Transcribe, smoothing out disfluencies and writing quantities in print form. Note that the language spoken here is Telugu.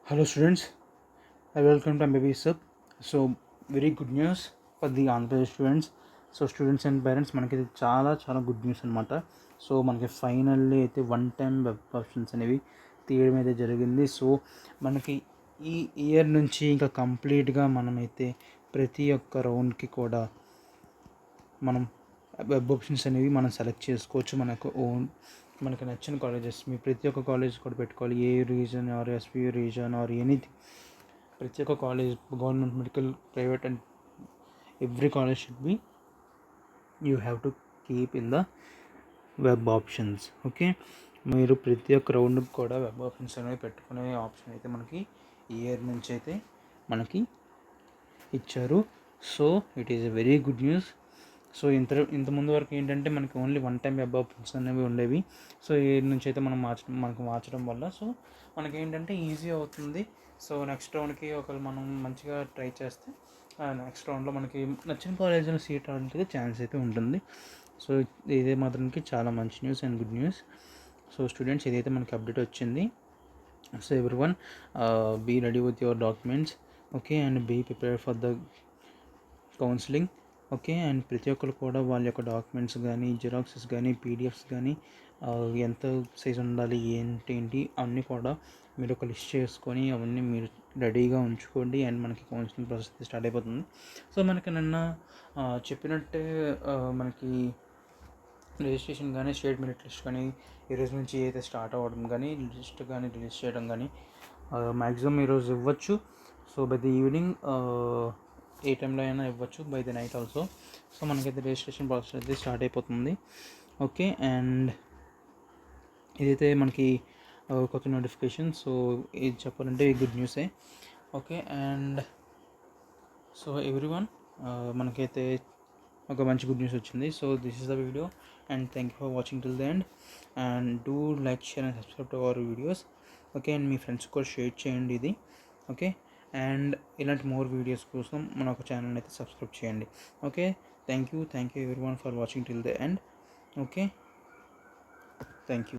Hello students, I welcome to MBB Sub. So very good news for the Andhra Pradesh students. So students and parents మనకి ఇది చాలా గుడ్ న్యూస్ అనమాట. సో మనకి ఫైనల్లీ అయితే వన్ టైం వెబ్ ఆప్షన్స్ అనేవి తీయడం అయితే జరిగింది. సో మనకి ఈ ఇయర్ నుంచి ఇంకా కంప్లీట్గా మనమైతే ప్రతి ఒక్క రౌండ్కి కూడా మనం వెబ్ ఆప్షన్స్ అనేవి మనం సెలెక్ట్ చేసుకోవచ్చు. మనకు నచ్చిన కాలేజెస్ మీ ప్రతి ఒక్క కాలేజ్ కూడా పెట్టుకోవాలి. A region or SP region or anything, ప్రతి ఒక్క college government, medical, private and every college should be you have to keep in the web options. Okay, మీరు ప్రతి ఒక్క రౌండ్కి కూడా వెబ్ ఆప్షన్స్ అనేవి పెట్టుకునే ఆప్షన్ అయితే మనకి ఇయర్ నుంచి అయితే మనకి ఇచ్చారు. So it is a very good news. So ఇంత ముందు వరకు ఏంటంటే మనకి only one time web options అనేవి ఉండేవి. సో ఈ నుంచి అయితే మనకు మార్చడం వల్ల సో మనకి ఏంటంటే ఈజీ అవుతుంది. సో నెక్స్ట్ రౌండ్కి ఒకవేళ మనం మంచిగా ట్రై చేస్తే నెక్స్ట్ రౌండ్లో మనకి నచ్చిన కాలేజీలో సీట్ రావడానికి ఛాన్స్ అయితే ఉంటుంది. సో ఇదే మాత్రానికి చాలా మంచి news and good news. So students, ఇదైతే మనకి అప్డేట్ వచ్చింది. So everyone be ready with your documents, okay, and be prepare for the counselling. Okay, and ప్రతి ఒక్కరు కూడా వాళ్ళ యొక్క డాక్యుమెంట్స్ కానీ, జిరాక్సెస్ కానీ, పీడిఎఫ్స్ కానీ, ఎంత సైజ్ ఉండాలి ఏంటి అన్నీ కూడా మీరు ఒక లిస్ట్ చేసుకొని అవన్నీ మీరు రెడీగా ఉంచుకోండి. అండ్ మనకి కౌన్సిలింగ్ ప్రాసెస్ స్టార్ట్ అయిపోతుంది. సో మనకి నిన్న చెప్పినట్టే మనకి రిజిస్ట్రేషన్ కానీ, స్టేట్ మెరిట్ లిస్ట్ కానీ ఈ రోజు నుంచి అయితే స్టార్ట్ అవ్వడం కానీ, లిస్ట్ కానీ రిలీజ్ చేయడం కానీ మ్యాక్సిమం ఈరోజు ఇవ్వచ్చు. సో బై ది ఈవినింగ్ ఏ టైంలో అయినా ఇవ్వచ్చు, by the night also. So మనకైతే రిజిస్ట్రేషన్ ప్రాసెస్ అయితే స్టార్ట్ అయిపోతుంది. ఓకే, అండ్ ఇదైతే మనకి కొత్త నోటిఫికేషన్. సో ఇది చెప్పాలంటే గుడ్ న్యూసే. ఓకే, అండ్ సో ఎవ్రీవన్, మనకైతే ఒక మంచి గుడ్ న్యూస్ వచ్చింది. So this is the video and thank you for watching till the end. And do like, share and subscribe to our videos. Okay, and మీ ఫ్రెండ్స్ కూడా షేర్ చేయండి ఇది. ఓకే, అండ్ ఇలాంటి మోర్ వీడియోస్ కోసం మన ఒక ఛానల్ అయితే సబ్స్క్రైబ్ చేయండి. Okay, thank you everyone for watching till the end. Okay, thank you.